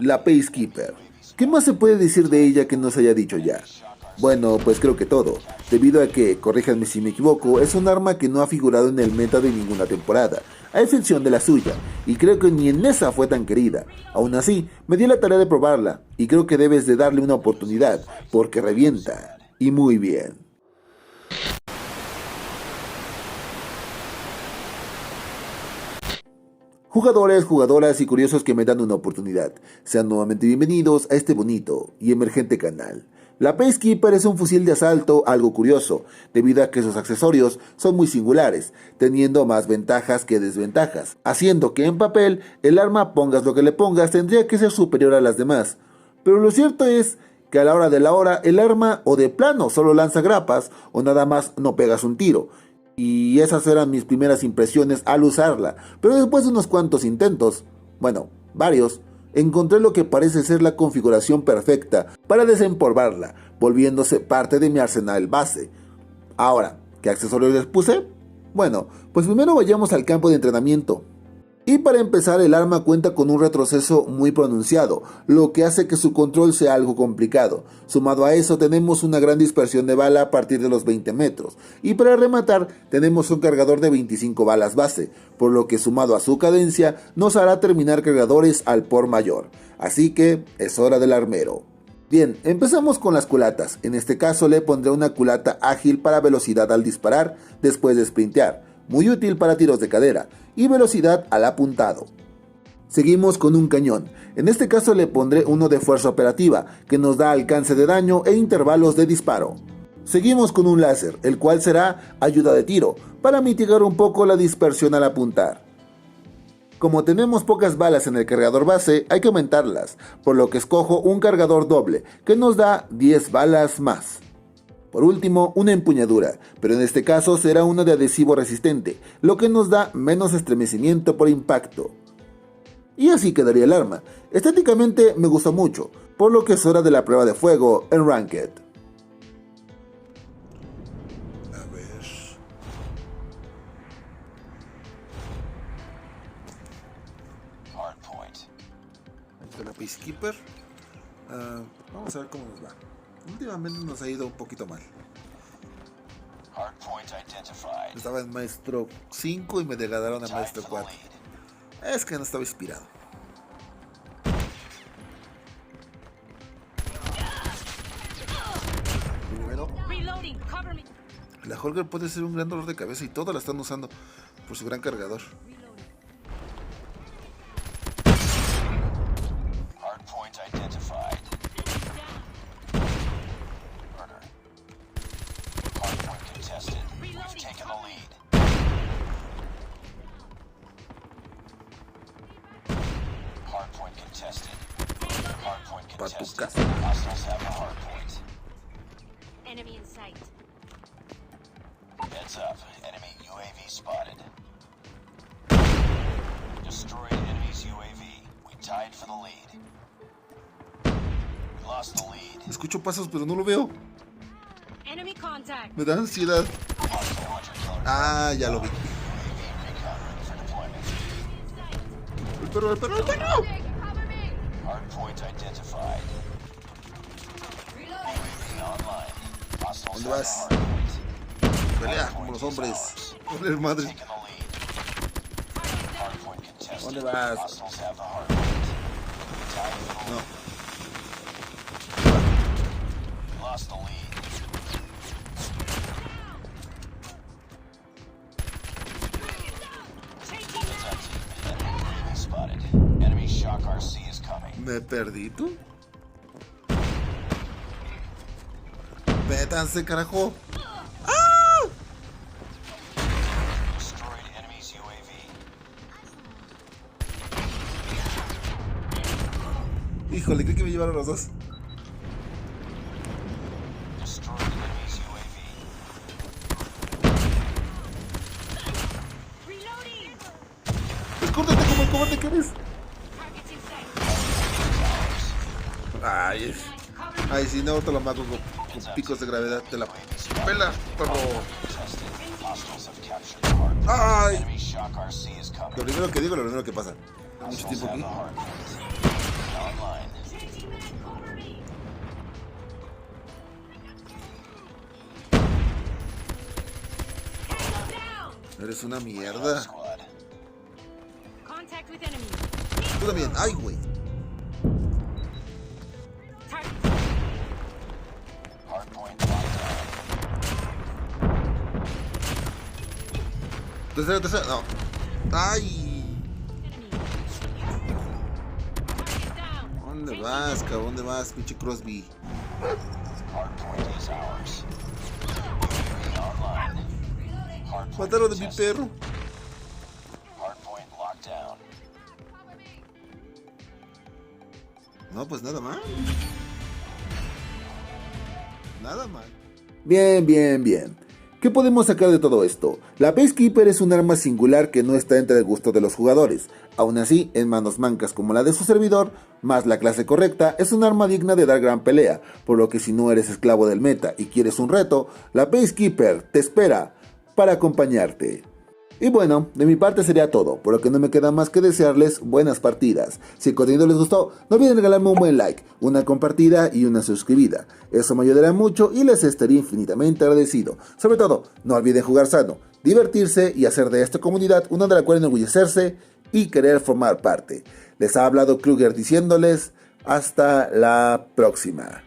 la Peacekeeper. ¿Qué más se puede decir de ella que no se haya dicho ya? Bueno, pues creo que todo, debido a que, corríjanme si me equivoco, es un arma que no ha figurado en el meta de ninguna temporada, a excepción de la suya, y creo que ni en esa fue tan querida. Aún así, me di la tarea de probarla, y creo que debes de darle una oportunidad, porque revienta, y muy bien. Jugadores, jugadoras y curiosos que me dan una oportunidad, sean nuevamente bienvenidos a este bonito y emergente canal. La Peacekeeper es un fusil de asalto algo curioso, debido a que sus accesorios son muy singulares, teniendo más ventajas que desventajas, haciendo que en papel el arma, pongas lo que le pongas, tendría que ser superior a las demás. Pero lo cierto es que a la hora de la hora el arma o de plano solo lanza grapas o nada más no pegas un tiro. Y esas eran mis primeras impresiones al usarla, pero después de unos cuantos intentos, bueno, varios, encontré lo que parece ser la configuración perfecta para desempolvarla, volviéndose parte de mi arsenal base. Ahora, ¿qué accesorios les puse? Bueno, pues primero vayamos al campo de entrenamiento. Y para empezar, el arma cuenta con un retroceso muy pronunciado, lo que hace que su control sea algo complicado. Sumado a eso, tenemos una gran dispersión de bala a partir de los 20 metros. Y para rematar, tenemos un cargador de 25 balas base, por lo que sumado a su cadencia, nos hará terminar cargadores al por mayor. Así que, es hora del armero. Bien, empezamos con las culatas. En este caso le pondré una culata ágil para velocidad al disparar, después de sprintear, muy útil para tiros de cadera, y velocidad al apuntado. Seguimos con un cañón. En este caso le pondré uno de fuerza operativa, que nos da alcance de daño e intervalos de disparo. Seguimos con un láser, el cual será ayuda de tiro, para mitigar un poco la dispersión al apuntar. Como tenemos pocas balas en el cargador base, hay que aumentarlas, por lo que escojo un cargador doble, que nos da 10 balas más. Por último, una empuñadura, pero en este caso será una de adhesivo resistente, lo que nos da menos estremecimiento por impacto. Y así quedaría el arma. Estéticamente me gustó mucho, por lo que es hora de la prueba de fuego en Ranked. A ver... Ahí está la Peacekeeper. Vamos a ver cómo nos va. Últimamente nos ha ido un poquito mal. Estaba en Maestro 5 y me degradaron a Maestro 4. Es que no estaba inspirado. Primero, la Holger puede ser un gran dolor de cabeza y todos la están usando por su gran cargador. Pa' tu casa. Enemy in sight. Heads up. Enemy UAV spotted. Destroyed enemy's UAV. We tied for the lead. We lost the lead. Escucho pasos pero no lo veo. Enemy contact. Me da ansiedad. Ah, ya lo vi. El perro, el perro, el perro. Hardpoint identified. UAV online. Hostiles ¿Dónde have vas? the hardpoint. Pelea como los hombres. Joder, madre. Taking the lead. Hardpoint contested. ¿Dónde vas? Hostiles have the hardpoint. Tied for the No. lead. We lost the lead. UAV spotted. Enemy Shock RC is coming. ¿Me perdí tú? Vétanse, carajo. Destroyed enemy's UAV. Híjole, creí que me llevaron los dos. Destroyed enemy's UAV. Reloading. Escóndete como el cobarde que eres. Targets in sight. Ay, ay, si no te lo mato con picos de gravedad. Te la pela, perro. Hostiles have captured the hardpoint. Ay. Enemy Shock RC is coming. Lo primero que digo, lo primero que pasa. Mucho Hostiles tiempo have aquí. the hardpoint. Online. Eres una Bring it on, mierda. squad. Contact with enemy. Tú también. Ay, güey. Target. Hardpoint locked down. Tercera. No. Ay. Enemy. Target down. ¿Dónde vas, cabrón? ¿Dónde vas, pinche Crosby? Hardpoint is ours. UAV online. Hardpoint Mataron a mi contested. perro. Hardpoint locked down. No, pues nada más. Nada más. Bien. ¿Qué podemos sacar de todo esto? La Peacekeeper es un arma singular que no está entre el gusto de los jugadores. Aún así, en manos mancas como la de su servidor, más la clase correcta, es un arma digna de dar gran pelea, por lo que si no eres esclavo del meta y quieres un reto, la Peacekeeper te espera para acompañarte. Y bueno, de mi parte sería todo, por lo que no me queda más que desearles buenas partidas. Si el contenido les gustó, no olviden regalarme un buen like, una compartida y una suscribida. Eso me ayudará mucho y les estaré infinitamente agradecido. Sobre todo, no olviden jugar sano, divertirse y hacer de esta comunidad una de la cual enorgullecerse y querer formar parte. Les ha hablado Kruger diciéndoles hasta la próxima.